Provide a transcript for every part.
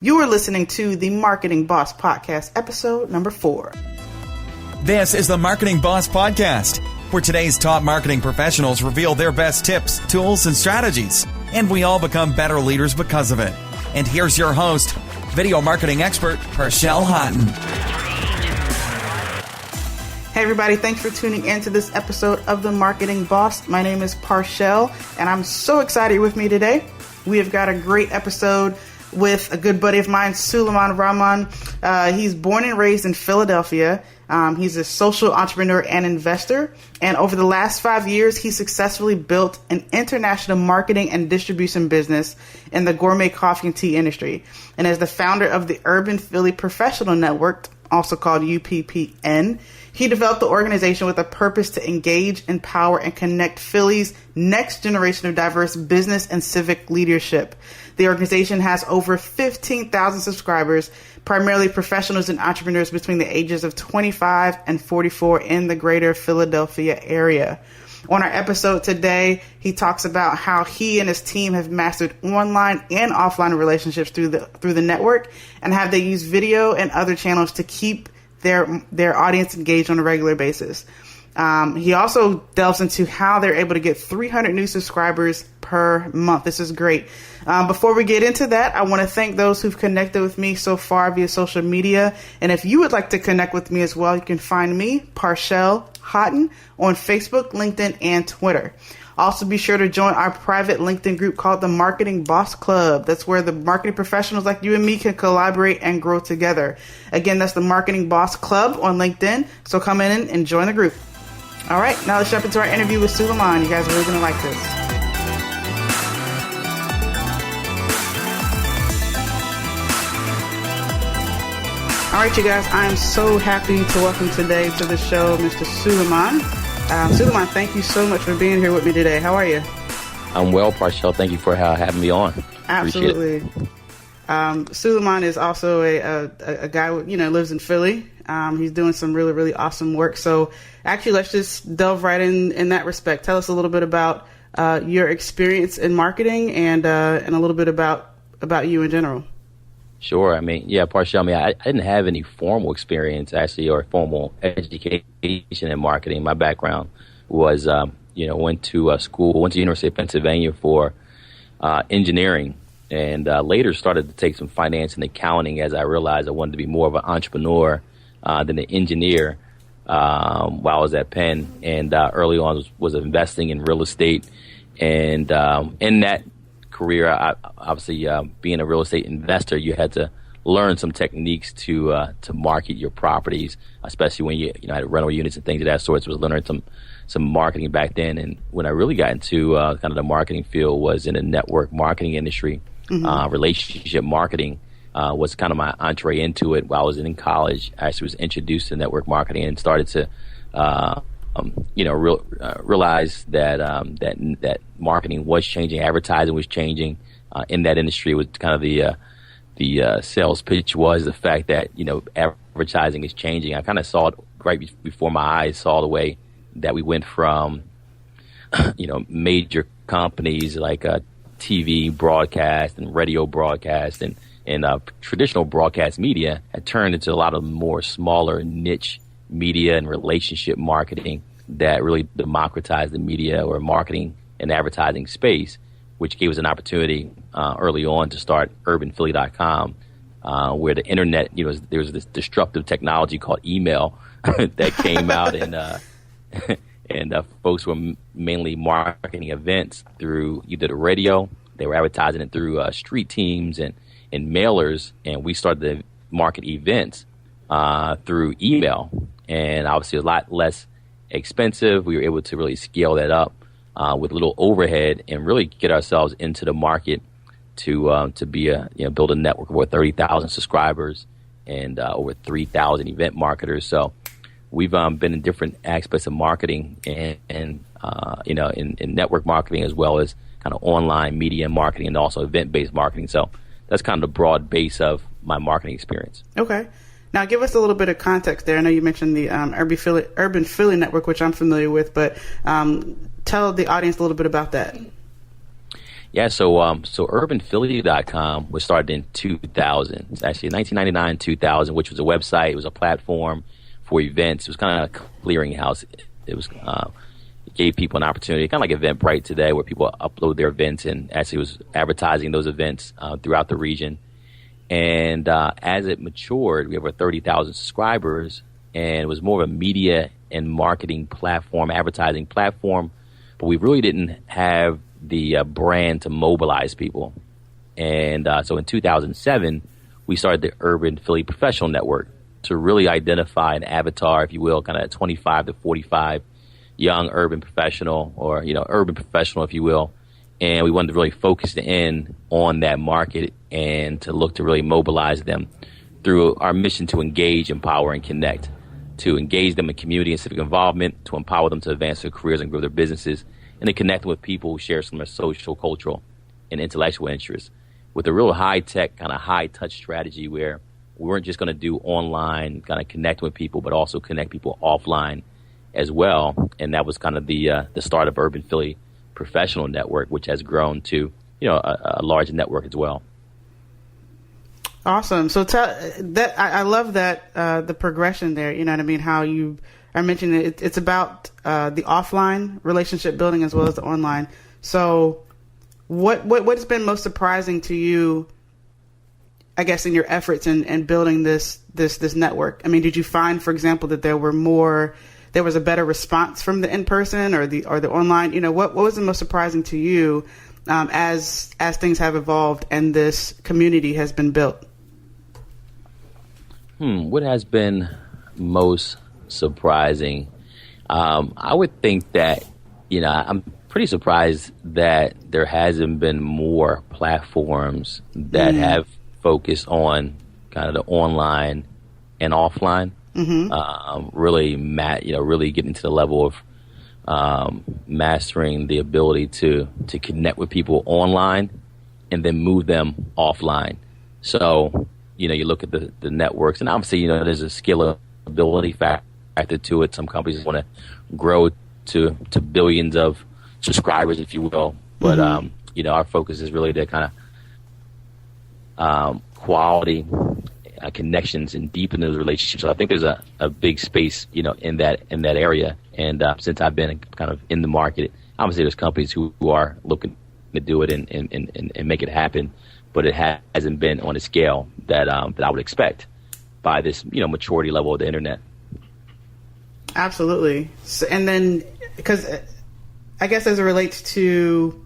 You are listening to the Marketing Boss Podcast, episode number 4. This is the Marketing Boss Podcast, where today's top marketing professionals reveal their best tips, tools, and strategies, and we all become better leaders because of it. And here's your host, video marketing expert, Parshell Houghton. Hey everybody, thanks for tuning in to this episode of the Marketing Boss. My name is Parshell, and I'm so excited with me today. We have got a great episode with a good buddy of mine, Sulaiman Rahman. He's born and raised in Philadelphia. He's a social entrepreneur and investor. And over the last 5 years, he successfully built an international marketing and distribution business in the gourmet coffee and tea industry. And as the founder of the Urban Philly Professional Network, also called UPPN, he developed the organization with a purpose to engage, empower, and connect Philly's next generation of diverse business and civic leadership. The organization has over 15,000 subscribers, primarily professionals and entrepreneurs between the ages of 25 and 44 in the greater Philadelphia area. On our episode today, he talks about how he and his team have mastered online and offline relationships through the network, and how they use video and other channels to keep their audience engaged on a regular basis. He also delves into how they're able to get 300 new subscribers per month. This is great. Before we get into that, I want to thank those who've connected with me so far via social media. And if you would like to connect with me as well, you can find me, Parshell Houghton, on Facebook, LinkedIn, and Twitter. Also, be sure to join our private LinkedIn group called the Marketing Boss Club. That's where the marketing professionals like you and me can collaborate and grow together. Again, that's the Marketing Boss Club on LinkedIn. So come in and join the group. All right, now let's jump into our interview with Sulaiman. You guys are really going to like this. All right, you guys, I am so happy to welcome today to the show Mr. Sulaiman. Sulaiman, thank you so much for being here with me today. How are you? I'm well, Parshell. Thank you for having me on. Absolutely. Sulaiman is also a guy who, lives in Philly. He's doing some really, really awesome work. So actually, let's just delve right in that respect. Tell us a little bit about your experience in marketing and a little bit about you in general. Sure. Parshell, I didn't have any formal experience, actually, or formal education in marketing. My background was, went to the University of Pennsylvania for engineering, and later started to take some finance and accounting as I realized I wanted to be more of an entrepreneur than an engineer while I was at Penn. And early on was investing in real estate. And in that career, obviously being a real estate investor, you had to learn some techniques to market your properties, especially when you had rental units and things of that sort. So I was learning some marketing back then. And when I really got into kind of the marketing field was in the network marketing industry. Mm-hmm. Relationship marketing was kind of my entree into it. While I was in college, I actually was introduced to network marketing and started to realize that marketing was changing, advertising was changing in that industry. Was kind of the sales pitch was the fact that advertising is changing. I kind of saw it right before my eyes. Saw the way that we went from major companies like TV broadcast and radio broadcast and traditional broadcast media had turned into a lot of more smaller niche media and relationship marketing that really democratized the media or marketing and advertising space, which gave us an opportunity early on to start urbanphilly.com, where the internet, there was this disruptive technology called email that came out, and folks were mainly marketing events through either the radio. They were advertising it through street teams and mailers, and we started to market events through email. And obviously a lot less expensive. We were able to really scale that up with little overhead and really get ourselves into the market to be build a network of over 30,000 subscribers and over 3,000 event marketers. So we've been in different aspects of marketing and in network marketing as well as kind of online media marketing and also event-based marketing. So that's kind of the broad base of my marketing experience. Okay. Now, give us a little bit of context there. I know you mentioned the Urban Philly Network, which I'm familiar with, but tell the audience a little bit about that. Yeah, so urbanphilly.com was started in 2000. It's actually 1999, 2000, which was a website. It was a platform for events. It was kind of a clearinghouse. It was it gave people an opportunity, kind of like Eventbrite today, where people upload their events, and actually was advertising those events throughout the region. And as it matured, we have over 30,000 subscribers, and it was more of a media and marketing platform, advertising platform, but we really didn't have the brand to mobilize people. And so in 2007, we started the Urban Philly Professional Network to really identify an avatar, if you will, kind of 25 to 45 young urban professional, or, urban professional, if you will. And we wanted to really focus in on that market and to look to really mobilize them through our mission to engage, empower, and connect, to engage them in community and civic involvement, to empower them to advance their careers and grow their businesses, and to connect with people who share similar social, cultural, and intellectual interests, with a real high-tech, kind of high-touch strategy where we weren't just going to do online, kind of connect with people, but also connect people offline as well. And that was kind of the start of Urban Philly Professional Network, which has grown to a large network as well. Awesome. So I love that the progression there. You know what I mean? How I mentioned it's about the offline relationship building as well as the online. So what has been most surprising to you, I guess, in your efforts in building this network? I mean, did you find, for example, that there was a better response from the in-person or the online? What was the most surprising to you as things have evolved and this community has been built? What has been most surprising? I would think that, I'm pretty surprised that there hasn't been more platforms that have focused on kind of the online and offline. Really, really getting to the level of mastering the ability to connect with people online and then move them offline. So, you look at the networks, and obviously, there's a scalability factor to it. Some companies want to grow to billions of subscribers, if you will. But, our focus is really to kind of quality connections and deepen those relationships. So I think there's a big space, in that area. And since I've been kind of in the market, obviously there's companies who are looking to do it and make it happen, but it hasn't been on a scale that I would expect by this, maturity level of the internet. Absolutely. So, and then, because I guess as it relates to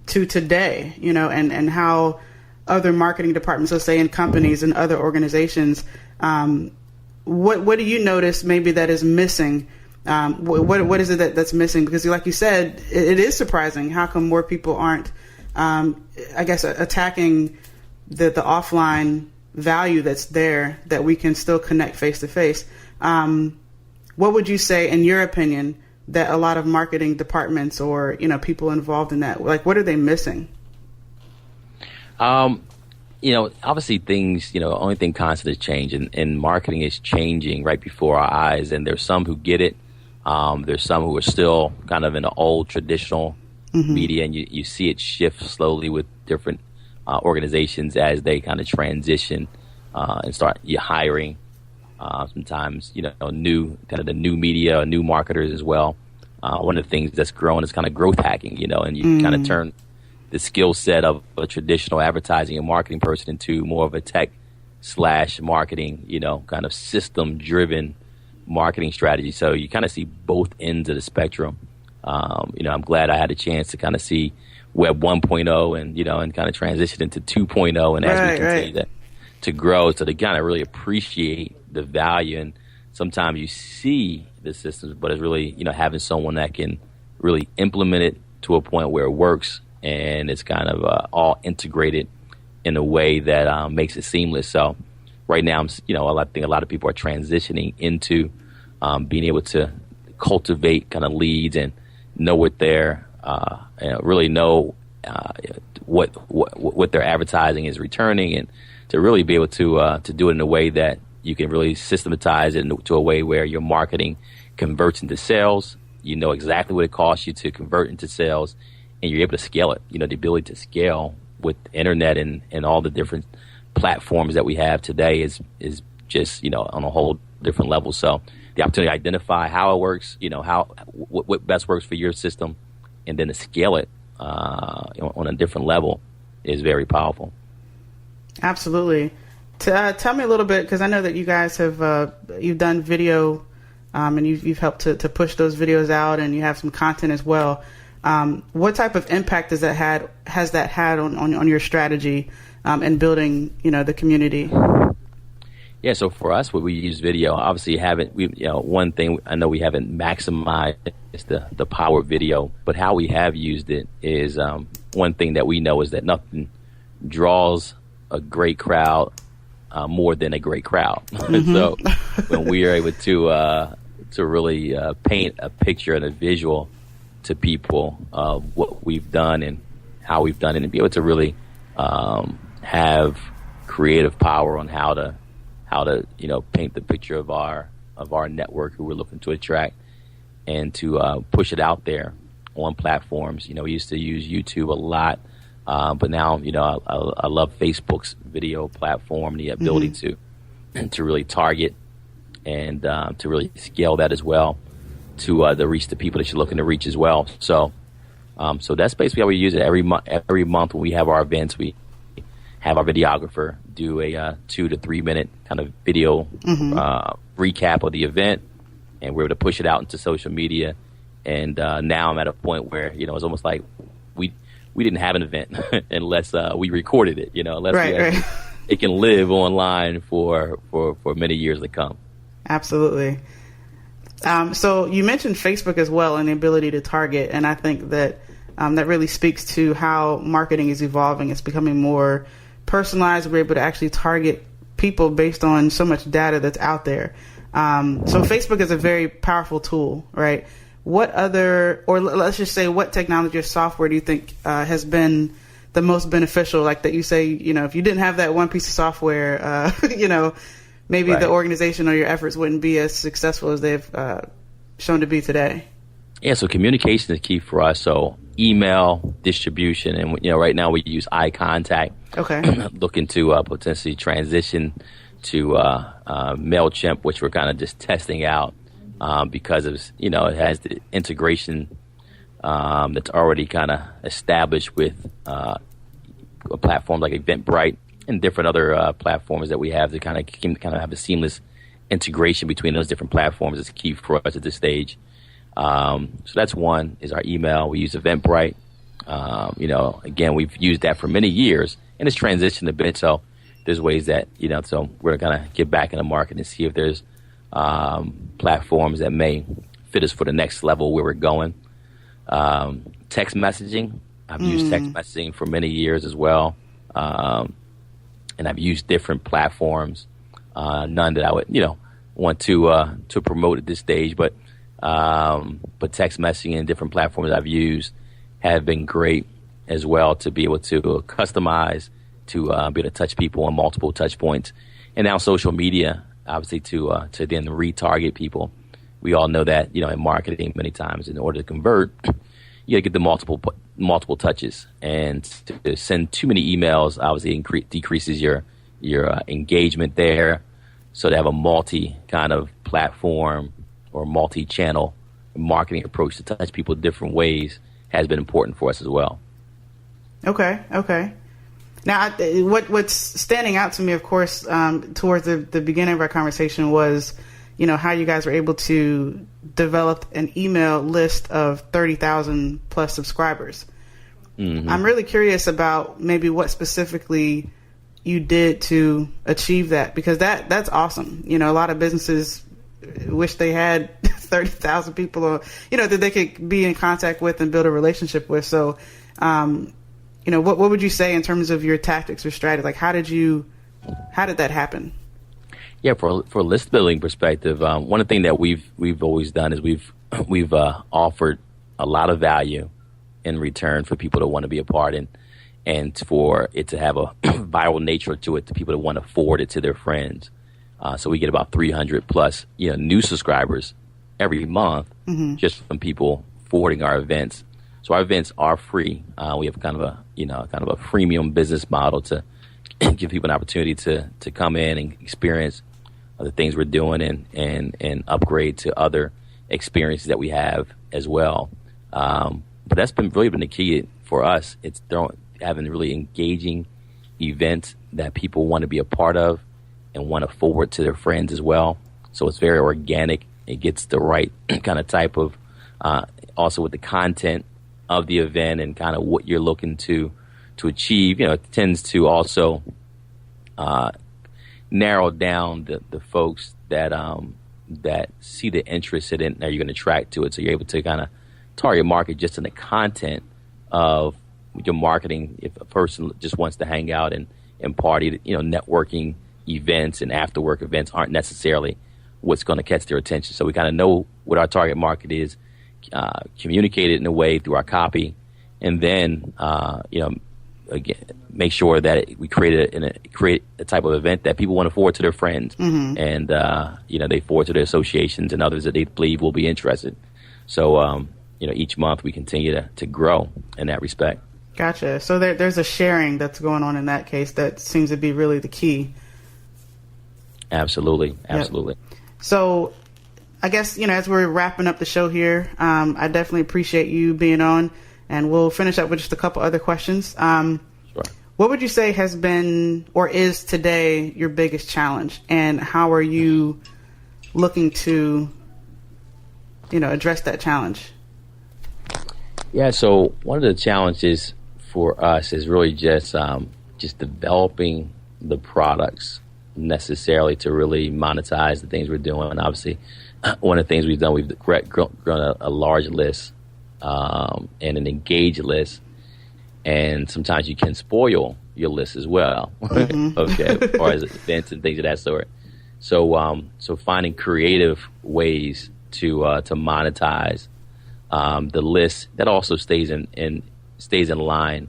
today, and how other marketing departments, let's say in companies and other organizations, what do you notice maybe that is missing? What is it that's missing? Because like you said, it is surprising. How come more people aren't, I guess, attacking the offline value that's there, that we can still connect face to face? What would you say, in your opinion, that a lot of marketing departments or, people involved in that, like, what are they missing? Obviously things, only thing constant is change, and marketing is changing right before our eyes. And there's some who get it. There's some who are still kind of in the old traditional media, and you see it shift slowly with different organizations as they kind of transition and start hiring. Sometimes, new kind of the new media, new marketers as well. One of the things that's growing is kind of growth hacking, and you kind of turn the skill set of a traditional advertising and marketing person into more of a tech/marketing, kind of system-driven marketing strategy. So you kind of see both ends of the spectrum. I'm glad I had a chance to kind of see Web 1.0 and kind of transition into 2.0, and as we continue to grow, so to kind of really appreciate the value. And sometimes you see the systems, but it's really, having someone that can really implement it to a point where it works and it's kind of all integrated in a way that makes it seamless. So right now, I think a lot of people are transitioning into being able to cultivate kind of leads and know what their really know what their advertising is returning, and to really be able to do it in a way that you can really systematize it to a way where your marketing converts into sales. You know exactly what it costs you to convert into sales, and you're able to scale it. You know, the ability to scale with the internet and all the different platforms that we have today is just, you know, on a whole different level. So the opportunity to identify how it works, you know, what best works for your system, and then to scale it on a different level is very powerful. Absolutely. Tell me a little bit, because I know that you guys have you've done video, and you've helped to push those videos out, and you have some content as well. What type of impact has that had on your strategy and building, you know, the community? Yeah, so for us, when we use video, obviously one thing I know we haven't maximized is the power of video, but how we have used it is one thing that we know is that nothing draws a great crowd more than a great crowd. Mm-hmm. So when we are able to really paint a picture and a visual to people of what we've done and how we've done it, and be able to really have creative power on how to you know, paint the picture of our network who we're looking to attract, and to push it out there on platforms. You know, we used to use YouTube a lot, but now, you know, I love Facebook's video platform, the ability to really target and to really scale that as well to reach the people that you're looking to reach as well. So that's basically how we use it. Every month when we have our events, we have our videographer do a 2 to 3 minute kind of video recap of the event, and we're able to push it out into social media. And now I'm at a point where, you know, it's almost like we didn't have an event unless we recorded it, you know, unless it can live online for many years to come. Absolutely. So you mentioned Facebook as well and the ability to target, and I think that that really speaks to how marketing is evolving. It's becoming more personalized. We're able to actually target people based on so much data that's out there. So Facebook is a very powerful tool, right? What other, or let's just say, what technology or software do you think has been the most beneficial? Like that you say, you know, if you didn't have that one piece of software, you know, maybe the organization or your efforts wouldn't be as successful as they've shown to be today. Yeah, so communication is key for us. So email distribution, and you know, right now we use eye contact. Okay. Looking to potentially transition to MailChimp, which we're kind of just testing out because of, you know, it has the integration that's already kind of established with a platform like Eventbrite and different other platforms that we have to kind of have a seamless integration between those different platforms is key for us at this stage. So that's one, is our email. We use Eventbrite. You know, again, we've used that for many years, and it's transitioned a bit. So there's ways that, you know, so we're going to get back in the market and see if there's platforms that may fit us for the next level where we're going. Text messaging. I've used text messaging for many years as well. And I've used different platforms, none that I would, you know, want to promote at this stage, but text messaging and different platforms I've used have been great as well to be able to customize, to be able to touch people on multiple touch points. And now social media, obviously, to then retarget people. We all know that, you know, in marketing many times, in order to convert, you got to get the multiple touches, and to send too many emails obviously decreases your engagement there. So to have a multi kind of platform or multi-channel marketing approach to touch people different ways has been important for us as well. Okay. Now, what's standing out to me, of course, towards the beginning of our conversation was, you know, how you guys were able to develop an email list of 30,000 plus subscribers. Mm-hmm. I'm really curious about maybe what specifically you did to achieve that, because that's awesome. You know, a lot of businesses wish they had 30,000 people, or, you know, that they could be in contact with and build a relationship with. So, you know, what would you say in terms of your tactics or strategy? Like, how did that happen? Yeah, for a list building perspective, one of the things that we've always done is we've offered a lot of value in return for people to want to be a part, and for it to have a viral nature to it, to people that want to forward it to their friends. So we get about 300 plus, you know, new subscribers every month, just from people forwarding our events So our events are free. We have kind of a freemium business model to give people an opportunity to come in and experience the things we're doing and upgrade to other experiences that we have as well. But that's really been the key for us. It's having really engaging events that people want to be a part of and want to forward to their friends as well. So it's very organic. It gets the right kind of type of, also with the content of the event and kind of what you're looking to achieve. It tends to also narrow down the folks that see the interest in it and you're going to attract to it. So you're able to kind of target market just in the content of your marketing. If a person just wants to hang out and party, networking events and after work events aren't necessarily what's going to catch their attention. So we kind of know what our target market is, communicate it in a way through our copy, and then again, make sure that we create a type of event that people want to forward to their friends, and they forward to their associations and others that they believe will be interested. So each month we continue to grow in that respect. Gotcha. So there's a sharing that's going on in that case that seems to be really the key. Absolutely. Yep. So I guess, as we're wrapping up the show here, I definitely appreciate you being on, and we'll finish up with just a couple other questions. Sure. What would you say has been or is today your biggest challenge, and how are you looking to, address that challenge? Yeah, so one of the challenges for us is really just developing the products necessarily to really monetize the things we're doing. Obviously, one of the things we've done, we've grown a large list and an engaged list, and sometimes you can spoil your list as well. Okay, as far as events and things of that sort. So finding creative ways to monetize the list that also stays in line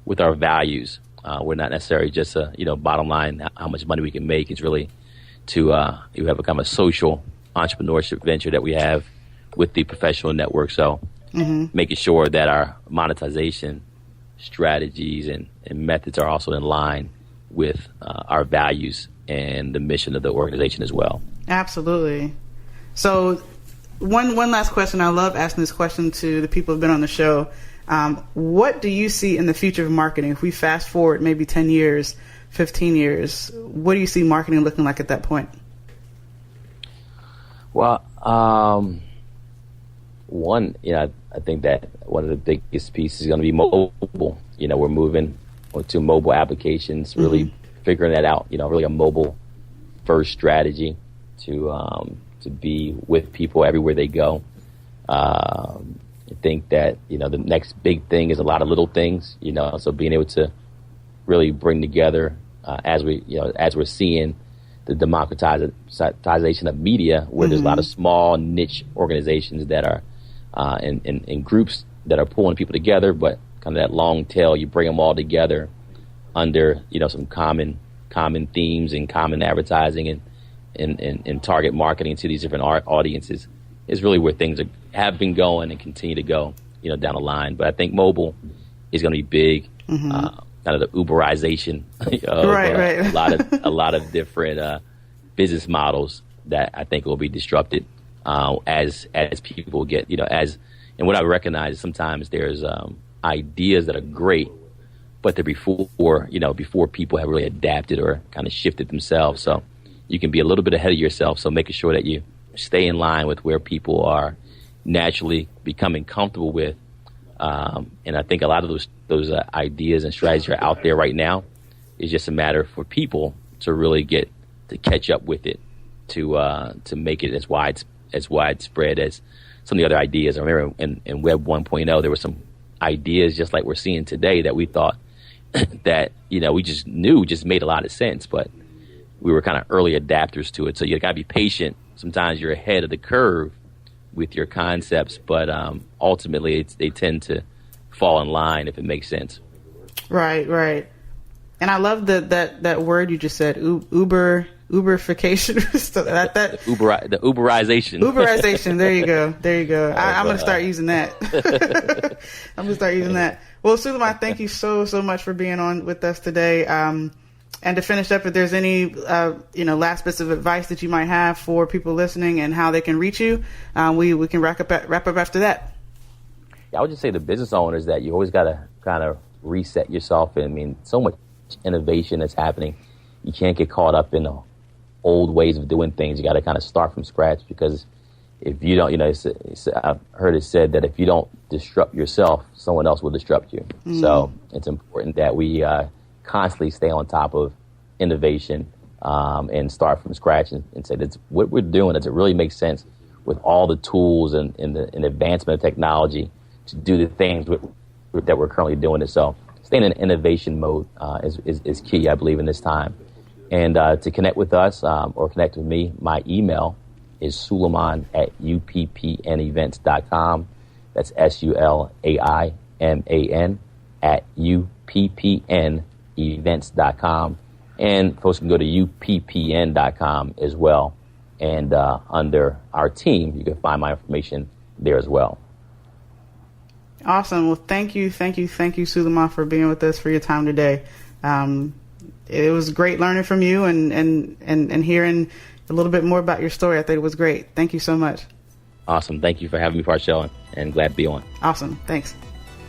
with our values. We're not necessarily just bottom line how much money we can make. It's really to you have a kind of a social entrepreneurship venture that we have with the professional network. So making sure that our monetization strategies and methods are also in line with our values and the mission of the organization as well. Absolutely. So one last question. I love asking this question to the people who've been on the show. What do you see in the future of marketing? If we fast forward maybe 10 years, 15 years, what do you see marketing looking like at that point? Well, I think that one of the biggest pieces is going to be mobile. We're moving to mobile applications, really figuring that out, really a mobile first strategy to be with people everywhere they go. I think that, the next big thing is a lot of little things, so being able to really bring together, as we're seeing the democratization of media, where there's a lot of small niche organizations that are, in groups that are pulling people together, but kind of that long tail, you bring them all together under, some common themes and common advertising and target marketing to these different audiences is really where things have been going and continue to go, down the line. But I think mobile is going to be big, kind of the Uberization of a lot of different business models that I think will be disrupted as people get, and what I recognize is sometimes there's ideas that are great, but they're before people have really adapted or kind of shifted themselves. So you can be a little bit ahead of yourself. So making sure that you stay in line with where people are naturally becoming comfortable with. And I think a lot of those ideas and strategies are out there right now. It's just a matter for people to really get to catch up with it, to make it as widespread as some of the other ideas. I remember in Web 1.0, there were some ideas just like we're seeing today that we thought that, we just knew just made a lot of sense, but we were kind of early adapters to it. So you got to be patient. Sometimes you're ahead of the curve with your concepts, but ultimately they tend to fall in line if it makes sense. Right. And I love that word you just said, Uberification. So the Uberization. Uberization. There you go. I'm going to start using that. I'm going to start using that. Well, Sulaiman, thank you so much for being on with us today. And to finish up, if there's any, last bits of advice that you might have for people listening and how they can reach you, we can wrap up after that. Yeah, I would just say the business owners that you always got to kind of reset yourself. And I mean, so much innovation that's happening. You can't get caught up in the old ways of doing things. You got to kind of start from scratch, because if you don't, I've heard it said that if you don't disrupt yourself, someone else will disrupt you. So it's important that we constantly stay on top of innovation and start from scratch and say, that's what we're doing. Does it really make sense with all the tools and the advancement of technology to do the things that we're currently doing? It. So staying in innovation mode is key, I believe, in this time. And to connect with us or connect with me, my email is Sulaiman@UPPNevents.com. That's SULAIMAN @UPPNevents.com. And folks can go to UPPN.com as well. And under our team, you can find my information there as well. Awesome. Well, thank you, Sulaiman, for being with us, for your time today. It was great learning from you and hearing a little bit more about your story. I think it was great. Thank you so much. Awesome. Thank you for having me, Parshell, and glad to be on. Awesome. Thanks.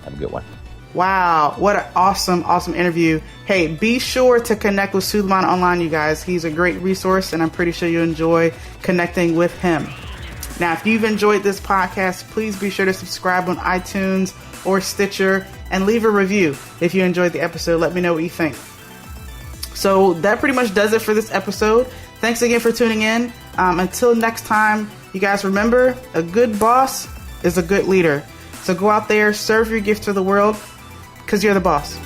Have a good one. Wow. What an awesome interview. Hey, be sure to connect with Sulaiman online, you guys. He's a great resource, and I'm pretty sure you enjoy connecting with him. Now, if you've enjoyed this podcast, please be sure to subscribe on iTunes or Stitcher and leave a review if you enjoyed the episode. Let me know what you think. So that pretty much does it for this episode. Thanks again for tuning in. Until next time, you guys remember, a good boss is a good leader. So go out there, serve your gift to the world, because you're the boss.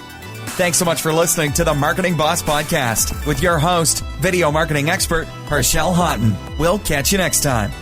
Thanks so much for listening to the Marketing Boss Podcast with your host, video marketing expert, Parshell Houghton. We'll catch you next time.